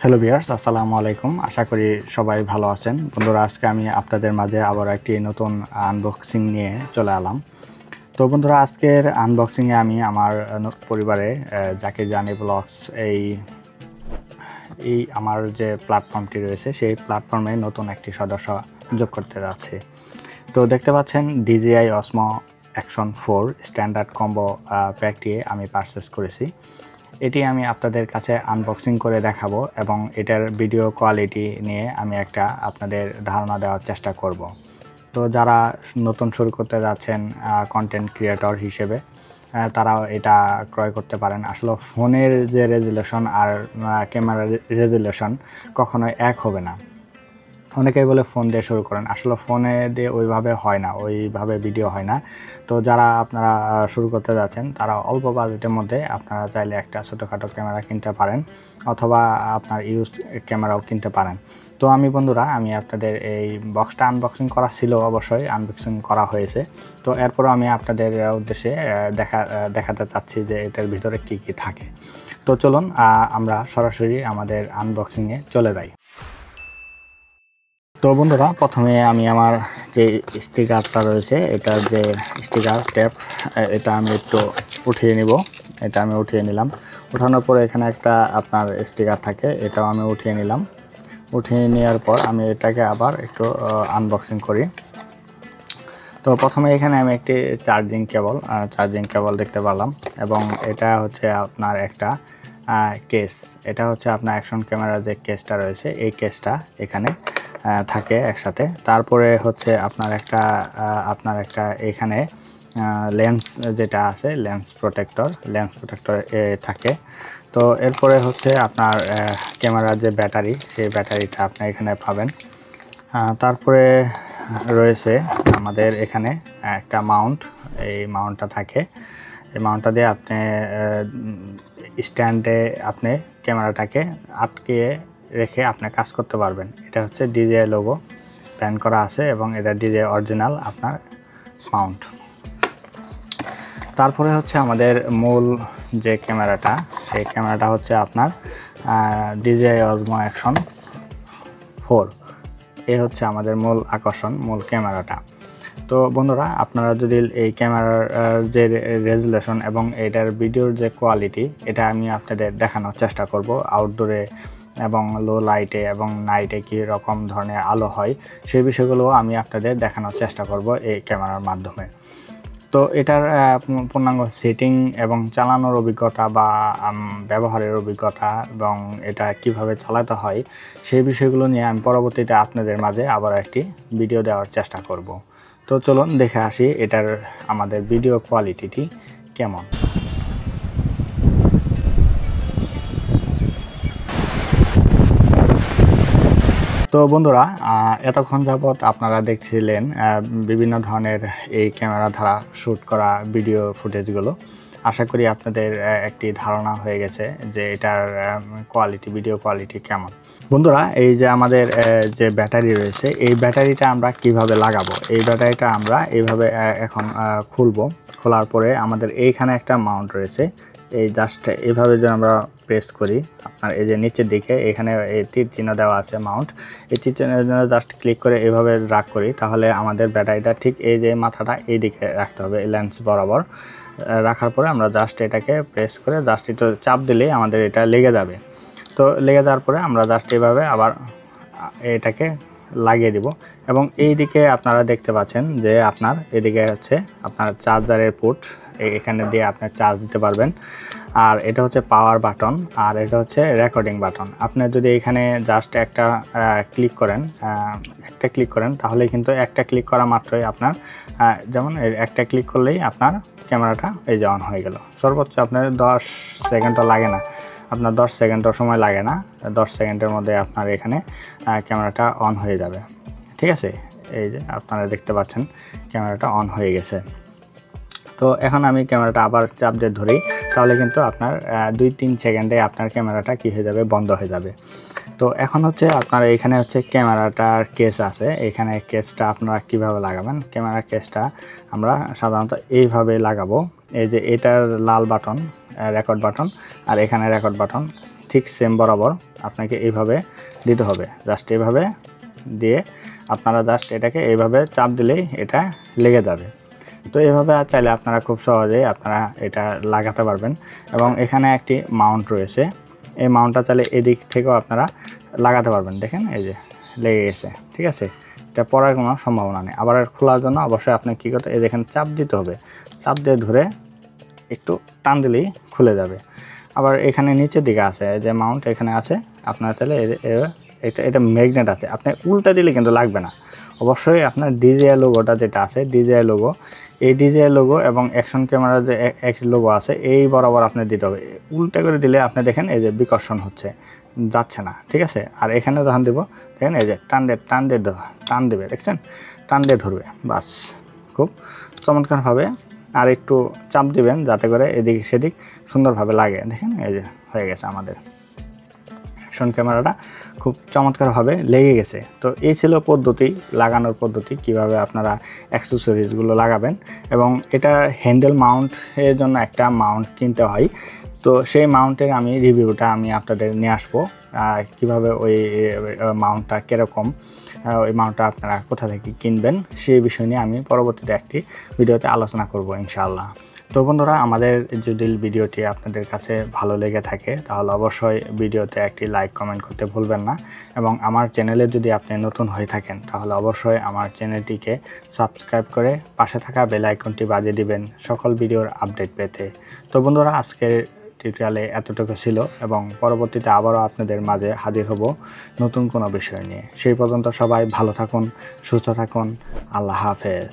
Hello viewers, আসসালামু আলাইকুম। আশা করি সবাই ভালো আছেন। বন্ধুরা, আজকে আমি আপনাদের মাঝে আবার একটি নতুন আনবক্সিং নিয়ে চলে এলাম। তো বন্ধুরা, আজকের আনবক্সিংয়ে আমি আমার পরিবারে জাকির জানি ব্লগস এই এই আমার যে প্ল্যাটফর্মটি রয়েছে সেই প্ল্যাটফর্মে নতুন একটি সদস্য যোগ করতে যাচ্ছি। তো দেখতে পাচ্ছেন DJI Osmo Action 4 standard combo প্যাকটি আমি পারচেস করেছি। এটি আমি আপনাদের কাছে আনবক্সিং করে দেখাবো এবং এটার ভিডিও কোয়ালিটি নিয়ে আমি একটা আপনাদের ধারণা দেওয়ার চেষ্টা করব। তো যারা নতুন শুরু করতে যাচ্ছেন কন্টেন্ট ক্রিয়েটর হিসেবে, তারাও এটা ক্রয় করতে পারেন। আসলে ফোনের যে রেজুলেশন আর ক্যামেরার রেজুলেশন কখনোই এক হবে না। অনেকেই বলে ফোন দিয়ে শুরু করেন, আসলে ফোনে দিয়ে ওইভাবে হয় না, ওইভাবে ভিডিও হয় না। তো যারা আপনারা শুরু করতে যাচ্ছেন তারা অল্প বাজেটের মধ্যে আপনারা চাইলে একটা ছোটোখাটো ক্যামেরা কিনতে পারেন অথবা আপনার ইউজ ক্যামেরাও কিনতে পারেন। তো বন্ধুরা, আমি আপনাদের এই বক্সটা আনবক্সিং করা ছিল, অবশ্যই আনবক্সিং করা হয়েছে। তো এরপরও আমি আপনাদের উদ্দেশ্যে দেখাতে চাচ্ছি যে এটার ভিতরে কি কি থাকে। তো চলুন আমরা সরাসরি আমাদের আনবক্সিংয়ে চলে যাই। তো বন্ধুরা, প্রথমে আমি আমার যে স্টিকারটা রয়েছে, এটার যে স্টিকার ট্যাপ, এটা আমি একটু উঠিয়ে নিব। এটা আমি উঠিয়ে নিলাম। উঠানোর পরে এখানে একটা আপনার স্টিকার থাকে, এটাও আমি উঠিয়ে নিলাম। উঠিয়ে নেওয়ার পর আমি এটাকে আবার একটু আনবক্সিং করি। তো প্রথমে এখানে আমি একটি চার্জিং কেবল দেখতে পেলাম এবং এটা হচ্ছে আপনার একটা কেস। এটা হচ্ছে আপনার অ্যাকশন ক্যামেরার যে কেসটা রয়েছে, এই কেসটা এখানে থাকে একসাথে। তারপরে হচ্ছে আপনার একটা এখানে লেন্স যেটা আছে, লেন্স প্রোটেক্টর থাকে। তো এরপরে হচ্ছে আপনার ক্যামেরার যে ব্যাটারি, সেই ব্যাটারিটা আপনি এখানে পাবেন। তারপরে রয়েছে আমাদের এখানে একটা মাউন্ট। এই মাউন্টটা থাকে। এই মাউন্টটা দিয়ে আপনি স্ট্যান্ডে আপনি ক্যামেরাটাকে আটকে রেখে আপনি কাজ করতে পারবেন। এটা হচ্ছে DJI লোগো প্যান করা আছে এবং এটা DJI অরিজিনাল আপনার মাউন্ট। তারপরে হচ্ছে আমাদের মূল যে ক্যামেরাটা, সেই ক্যামেরাটা হচ্ছে আপনার DJI Osmo Action 4। এ হচ্ছে আমাদের মূল আকর্ষণ, মূল ক্যামেরাটা। তো বন্ধুরা, আপনারা যদি এই ক্যামেরার যে রেজুলেশন এবং এটার ভিডিওর যে কোয়ালিটি, এটা আমি আপনাদের দেখানোর চেষ্টা করব। আউটডোরে এবং লো লাইটে এবং নাইটে কী রকম ধরনের আলো হয়, সেই বিষয়গুলো আমি আপনাদের দেখানোর চেষ্টা করব এই ক্যামেরার মাধ্যমে। তো এটার পূর্ণাঙ্গ সেটিং এবং চালানোর অভিজ্ঞতা বা ব্যবহারের অভিজ্ঞতা এবং এটা কিভাবে চালাতে হয়, সেই বিষয়গুলো নিয়ে আমি পরবর্তীতে আপনাদের মাঝে আবার একটি ভিডিও দেওয়ার চেষ্টা করব। তো চলুন দেখে আসি এটার আমাদের ভিডিও কোয়ালিটিটি কেমন। তো বন্ধুরা, এতক্ষণ যাবৎ আপনারা দেখছিলেন বিভিন্ন ধরনের এই ক্যামেরা দ্বারা শ্যুট করা ভিডিও ফুটেজগুলো। আশা করি আপনাদের একটি ধারণা হয়ে গেছে যে এটার ভিডিও কোয়ালিটি কেমন। বন্ধুরা, এই যে আমাদের যে ব্যাটারি রয়েছে, এই ব্যাটারিটা আমরা কিভাবে লাগাবো, এই ব্যাটারিটা আমরা এইভাবে এখন খুলবো। খোলার পরে আমাদের এইখানে একটা মাউন্ট রয়েছে। এই জাস্ট এইভাবে যদি আমরা প্রেস করি, আপনার এই যে নিচের দিকে এখানে এই তীর চিহ্ন দেওয়া আছে মাউন্ট, এই তীর চিহ্নের জন্য জাস্ট ক্লিক করে এভাবে রাখ করি, তাহলে আমাদের ব্যাটারিটা ঠিক এই যে মাথাটা এই দিকে রাখতে হবে, এই লেন্স বরাবর রাখার পরে আমরা জাস্ট এটাকে প্রেস করে জাস্ট একটু চাপ দিলেই আমাদের এটা লেগে যাবে। তো লেগে যাওয়ার পরে আমরা জাস্ট এইভাবে আবার এটাকে লাগিয়ে দিব এবং এই দিকে আপনারা দেখতে পাচ্ছেন যে আপনার এদিকে হচ্ছে আপনার চার্জারের পোর্ট, এখানে দিয়ে আপনি চার্জ দিতে পারবেন। আর এটা হচ্ছে পাওয়ার বাটন, আর এটা হচ্ছে রেকর্ডিং বাটন। আপনি যদি এখানে জাস্ট একটা ক্লিক করেন তাহলে কিন্তু একটা ক্লিক করা মাত্রই আপনার যেমন একটা ক্লিক করলেই আপনার ক্যামেরাটা এই যে অন হয়ে গেল। সর্বোচ্চ আপনার 10 সেকেন্ডও লাগে না, আপনার 10 সেকেন্ডও সময় লাগে না। 10 সেকেন্ডের মধ্যে আপনার এখানে ক্যামেরাটা অন হয়ে যাবে। ঠিক আছে, এই যে আপনারা দেখতে পাচ্ছেন ক্যামেরাটা অন হয়ে গেছে। তো এখন আমি ক্যামেরাটা আবার চাপ দিয়ে ধরি, তাহলে কিন্তু আপনার 2-3 সেকেন্ডে আপনার ক্যামেরাটা কী হয়ে যাবে, বন্ধ হয়ে যাবে। তো এখন হচ্ছে আপনার এখানে হচ্ছে ক্যামেরাটার কেস আছে, এখানে কেসটা আপনারা কিভাবে লাগাবেন। ক্যামেরার কেসটা আমরা সাধারণত এইভাবে লাগাবো। এই যে এটার লাল বাটন রেকর্ড বাটন, আর এখানে রেকর্ড বাটন, ঠিক সেম বরাবর আপনাকে এইভাবে দিতে হবে। জাস্ট এইভাবে দিয়ে আপনারা জাস্ট এটাকে এইভাবে চাপ দিলেই এটা লেগে যাবে। তো এইভাবে চাইলে আপনারা খুব সহজেই আপনারা এটা লাগাতে পারবেন। এবং এখানে একটি মাউন্ট রয়েছে, এই মাউন্টটা চাইলে এদিক থেকেও আপনারা লাগাতে পারবেন। দেখেন এই যে লেগে গেছে, ঠিক আছে। এটা পড়ার কোনো সম্ভাবনা নেই। আবার খোলার জন্য অবশ্যই আপনি কী করতে, এই দেখেন চাপ দিতে হবে, চাপ দিয়ে ধরে একটু টান দিলেই খুলে যাবে। আবার এখানে নিচের দিকে আছে যে মাউন্ট এখানে আছে, আপনারা চাইলে এটা ম্যাগনেট আছে, আপনি উল্টা দিলে কিন্তু লাগবে না। অবশ্যই আপনার DJI লোগোটা যেটা আছে, DJI লোগো, এই DJI লোগো এবং অ্যাকশন ক্যামেরার যে এক লোগো আছে এই বরাবর আপনি দিতে হবে। উল্টা করে দিলে আপনি দেখেন এই যে বিকর্ষণ হচ্ছে, যাচ্ছে না, ঠিক আছে। আর এখানে যখন দেবো দেখেন এই যে টান দেবে, দেখছেন, টান দিয়ে ধরবে, বাস খুব চমৎকারভাবে। আর একটু চাপ দিবেন যাতে করে এদিক সেদিক সুন্দরভাবে লাগে। দেখেন এই যে হয়ে গেছে, আমাদের অ্যাকশন ক্যামেরাটা খুব চমৎকারভাবে লেগে গেছে। তো এই ছিল পদ্ধতি, লাগানোর পদ্ধতি, কিভাবে আপনারা অ্যাক্সেসরিজগুলো লাগাবেন। এবং এটার হ্যান্ডেল মাউন্টের জন্য একটা মাউন্ট কিনতে হয়। তো সেই মাউন্টের আমি রিভিউটা আমি আপনাদের নিয়ে আসবো, কীভাবে ওই মাউন্টটা কীরকম, ওই মাউন্টটা আপনারা কোথা থেকে কিনবেন সেই বিষয় নিয়ে আমি পরবর্তীতে একটি ভিডিওতে আলোচনা করব ইনশাআল্লাহ। তো বন্ধুরা, আমাদের যদি ভিডিওটি আপনাদের কাছে ভালো লেগে থাকে তাহলে অবশ্যই ভিডিওতে একটি লাইক কমেন্ট করতে ভুলবেন না। এবং আমার চ্যানেলে যদি আপনি নতুন হয়ে থাকেন তাহলে অবশ্যই আমার চ্যানেলটিকে সাবস্ক্রাইব করে পাশে থাকা বেল আইকনটি বাজিয়ে দিবেন সকল ভিডিওর আপডেট পেতে। তো বন্ধুরা, আজকের টিউটোরিয়ালে এতটুকু ছিল এবং পরবর্তীতে আবারও আপনাদের মাঝে হাজির হব নতুন কোনো বিষয় নিয়ে। সেই পর্যন্ত সবাই ভালো থাকুন, সুস্থ থাকুন, আল্লাহ হাফেজ।